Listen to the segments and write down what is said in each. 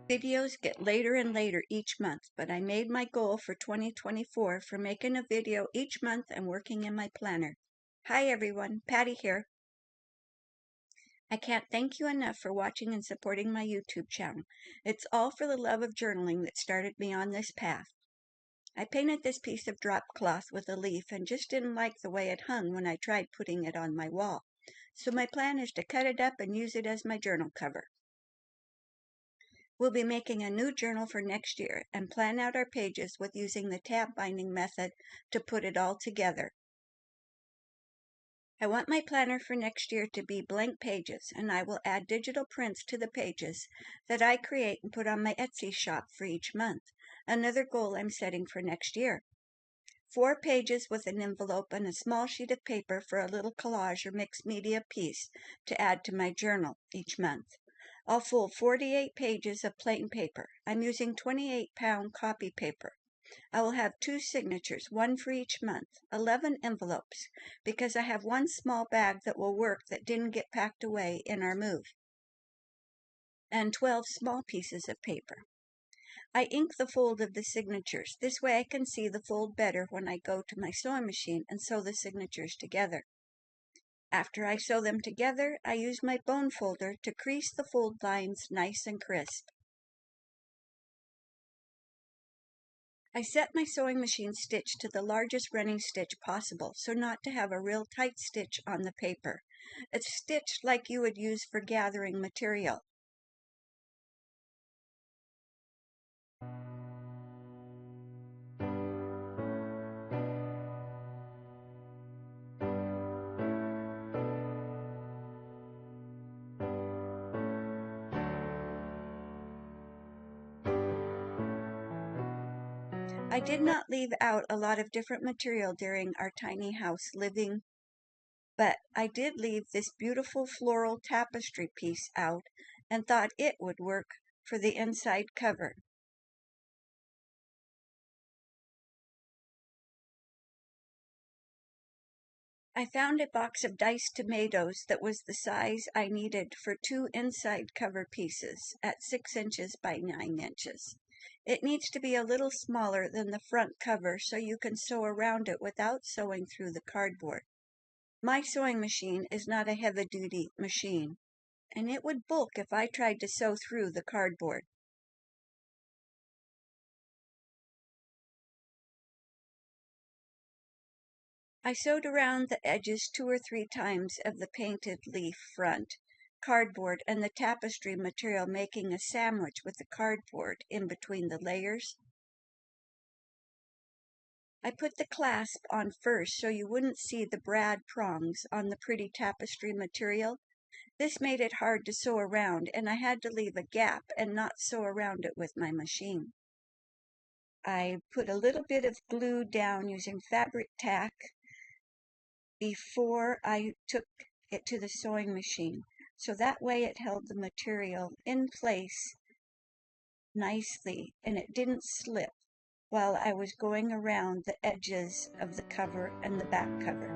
Videos get later and later each month, but I made my goal for 2024 for making a video each month and working in my planner. Hi everyone, Patty here. I can't thank you enough for watching and supporting my YouTube channel. It's all for the love of journaling that started me on this path. I painted this piece of drop cloth with a leaf and just didn't like the way it hung when I tried putting it on my wall. So my plan is to cut it up and use it as my journal cover. We'll be making a new journal for next year and plan out our pages with using the tab binding method to put it all together. I want my planner for next year to be blank pages, and I will add digital prints to the pages that I create and put on my Etsy shop for each month, another goal I'm setting for next year. 4 pages with an envelope and a small sheet of paper for a little collage or mixed media piece to add to my journal each month. I'll fold 48 pages of plain paper. I'm using 28-pound copy paper. I will have 2 signatures, 1 for each month, 11 envelopes, because I have 1 small bag that will work that didn't get packed away in our move, and 12 small pieces of paper. I ink the fold of the signatures. This way I can see the fold better when I go to my sewing machine and sew the signatures together. After I sew them together, I use my bone folder to crease the fold lines nice and crisp. I set my sewing machine stitch to the largest running stitch possible, so not to have a real tight stitch on the paper. It's stitched like you would use for gathering material. I did not leave out a lot of different material during our tiny house living, but I did leave this beautiful floral tapestry piece out and thought it would work for the inside cover. I found a box of diced tomatoes that was the size I needed for 2 inside cover pieces at 6 inches by 9 inches. It needs to be a little smaller than the front cover so you can sew around it without sewing through the cardboard. My sewing machine is not a heavy-duty machine, and it would bulk if I tried to sew through the cardboard. I sewed around the edges 2 or 3 times of the painted leaf front cardboard and the tapestry material, making a sandwich with the cardboard in between the layers. I put the clasp on first so you wouldn't see the brad prongs on the pretty tapestry material. This made it hard to sew around, and I had to leave a gap and not sew around it with my machine. I put a little bit of glue down using fabric tack before I took it to the sewing machine, so that way it held the material in place nicely and it didn't slip while I was going around the edges of the cover and the back cover.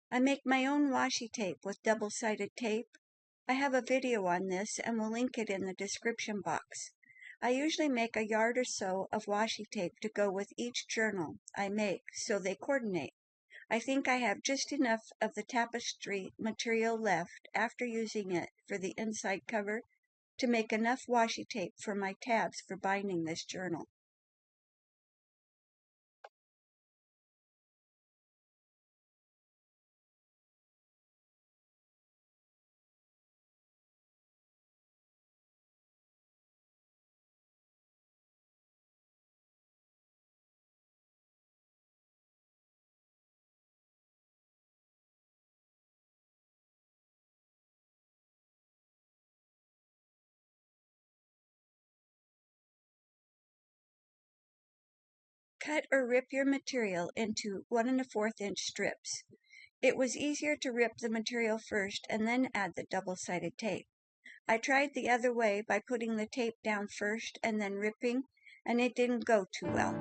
I make my own washi tape with double-sided tape. I have a video on this and will link it in the description box. I usually make a yard or so of washi tape to go with each journal I make so they coordinate. I think I have just enough of the tapestry material left after using it for the inside cover to make enough washi tape for my tabs for binding this journal. Cut or rip your material into 1 1/4 inch strips. It was easier to rip the material first and then add the double-sided tape. I tried the other way by putting the tape down first and then ripping, and it didn't go too well.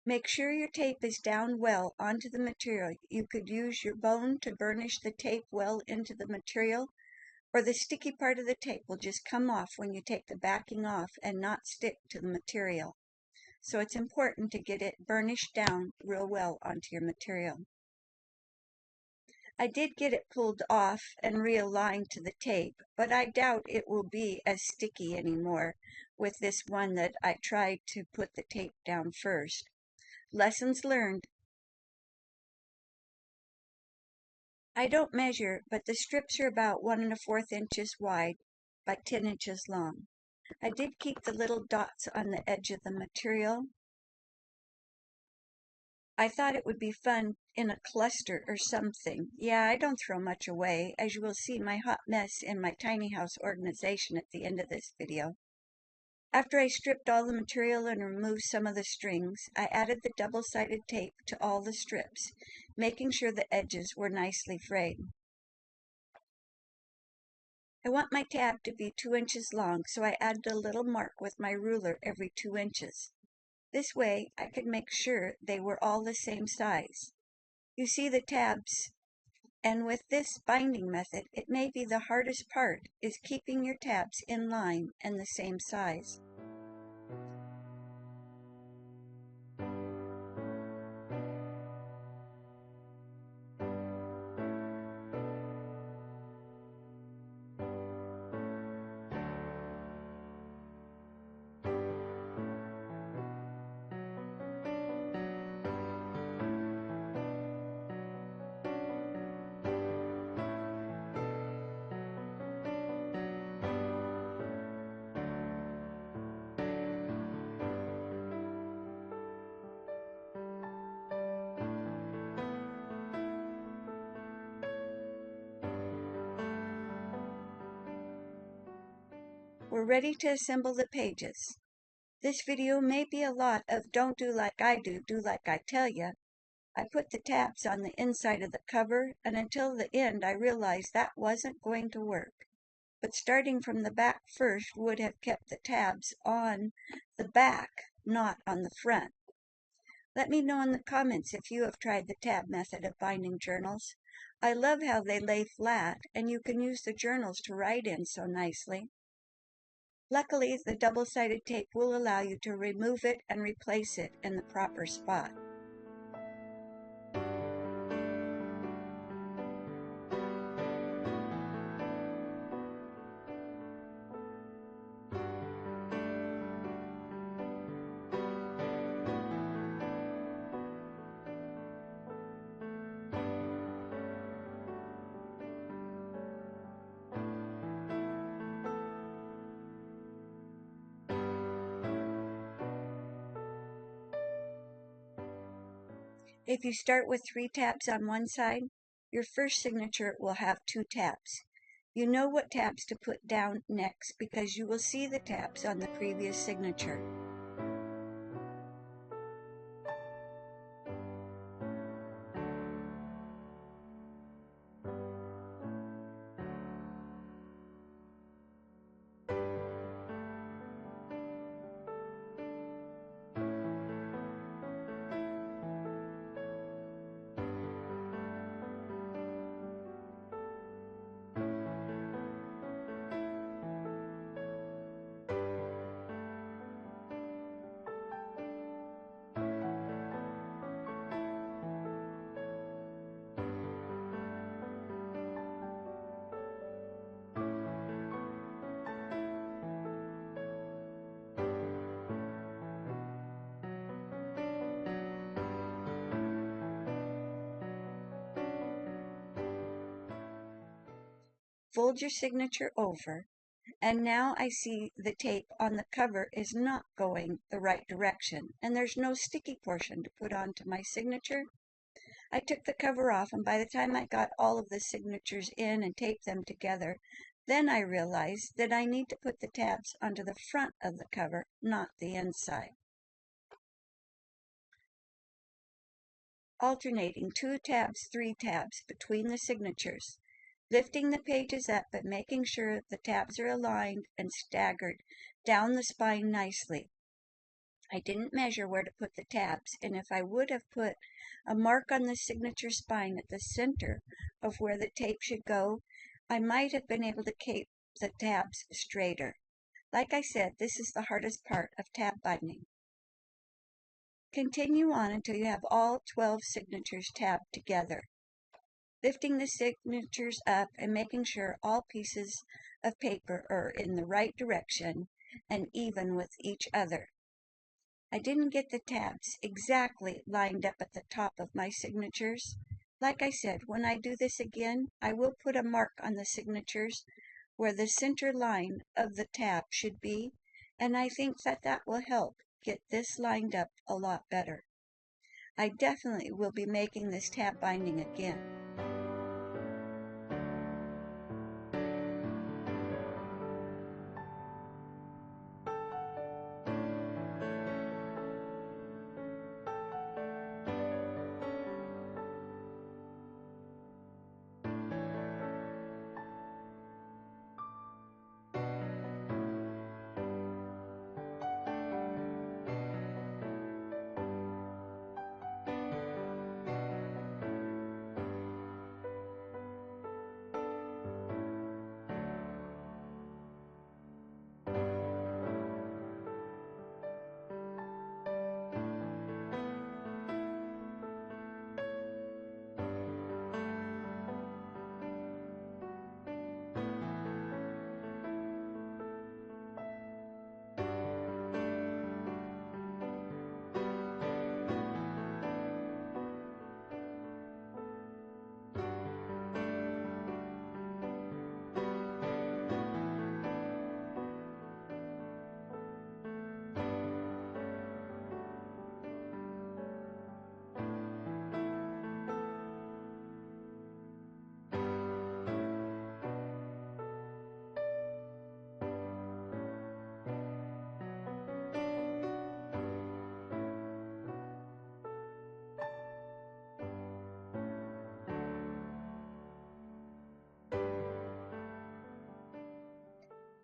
Make sure your tape is down well onto the material. You could use your bone to burnish the tape well into the material, or the sticky part of the tape will just come off when you take the backing off and not stick to the material. So it's important to get it burnished down real well onto your material. I did get it pulled off and realigned to the tape, but I doubt it will be as sticky anymore with this one that I tried to put the tape down first. Lessons learned. I don't measure, but the strips are about 1 1/4 inches wide by 10 inches long. I did keep the little dots on the edge of the material. I thought it would be fun in a cluster or something. Yeah, I don't throw much away, as you will see my hot mess in my tiny house organization at the end of this video. After I stripped all the material and removed some of the strings, I added the double-sided tape to all the strips, making sure the edges were nicely frayed. I want my tab to be 2 inches long, so I added a little mark with my ruler every 2 inches. This way, I could make sure they were all the same size. You see the tabs, and with this binding method, it may be the hardest part is keeping your tabs in line and the same size. We're ready to assemble the pages. This video may be a lot of don't do like I do like I tell ya. I put the tabs on the inside of the cover, and until the end I realized that wasn't going to work. But starting from the back first would have kept the tabs on the back, not on the front. Let me know in the comments if you have tried the tab method of binding journals. I love how they lay flat, and you can use the journals to write in so nicely. Luckily, the double-sided tape will allow you to remove it and replace it in the proper spot. If you start with 3 tabs on one side, your first signature will have 2 tabs. You know what tabs to put down next because you will see the tabs on the previous signature. Fold your signature over, and now I see the tape on the cover is not going the right direction, and there's no sticky portion to put onto my signature. I took the cover off, and by the time I got all of the signatures in and taped them together, then I realized that I need to put the tabs onto the front of the cover, not the inside. Alternating 2 tabs, 3 tabs between the signatures, lifting the pages up but making sure the tabs are aligned and staggered down the spine nicely. I didn't measure where to put the tabs, and if I would have put a mark on the signature spine at the center of where the tape should go, I might have been able to keep the tabs straighter. Like I said, this is the hardest part of tab binding. Continue on until you have all 12 signatures tabbed together, lifting the signatures up and making sure all pieces of paper are in the right direction and even with each other. I didn't get the tabs exactly lined up at the top of my signatures. Like I said, when I do this again, I will put a mark on the signatures where the center line of the tab should be, and I think that will help get this lined up a lot better. I definitely will be making this tab binding again.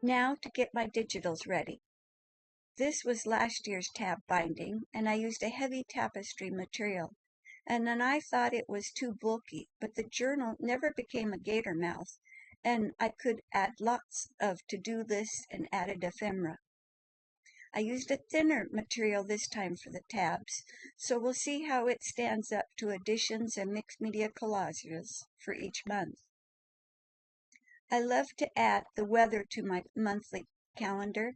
Now to get my digitals ready. This was last year's tab binding, and I used a heavy tapestry material. And then I thought it was too bulky, but the journal never became a gator mouth, and I could add lots of to-do lists and added ephemera. I used a thinner material this time for the tabs, so we'll see how it stands up to additions and mixed media collages for each month. I love to add the weather to my monthly calendar.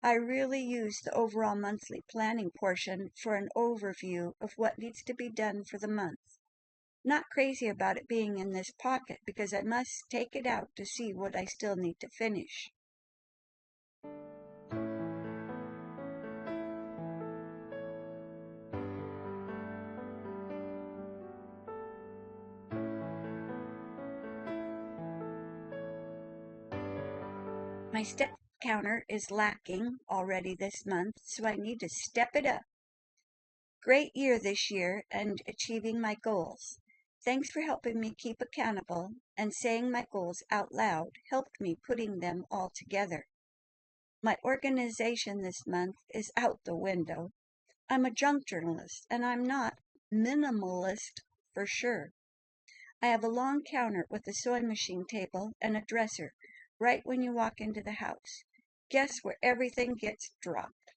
I really use the overall monthly planning portion for an overview of what needs to be done for the month. Not crazy about it being in this pocket because I must take it out to see what I still need to finish. My step counter is lacking already this month, so I need to step it up. Great year this year and achieving my goals. Thanks for helping me keep accountable, and saying my goals out loud helped me putting them all together. My organization this month is out the window. I'm a junk journalist, and I'm not minimalist for sure. I have a long counter with a sewing machine table and a dresser right when you walk into the house. Guess where everything gets dropped?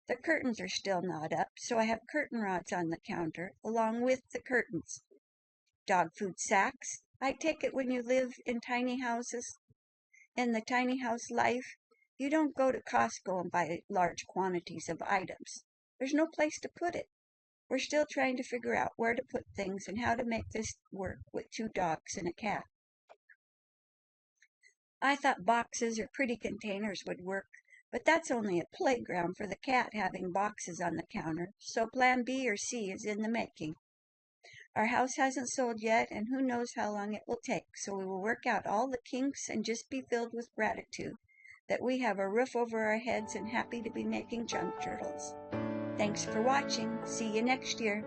The curtains are still not up, so I have curtain rods on the counter along with the curtains. Dog food sacks. I take it when you live in tiny houses. In the tiny house life, you don't go to Costco and buy large quantities of items. There's no place to put it. We're still trying to figure out where to put things and how to make this work with 2 dogs and a cat. I thought boxes or pretty containers would work, but that's only a playground for the cat having boxes on the counter, so plan B or C is in the making. Our house hasn't sold yet, and who knows how long it will take, so we will work out all the kinks and just be filled with gratitude that we have a roof over our heads and happy to be making junk journals. Thanks for watching. See you next year.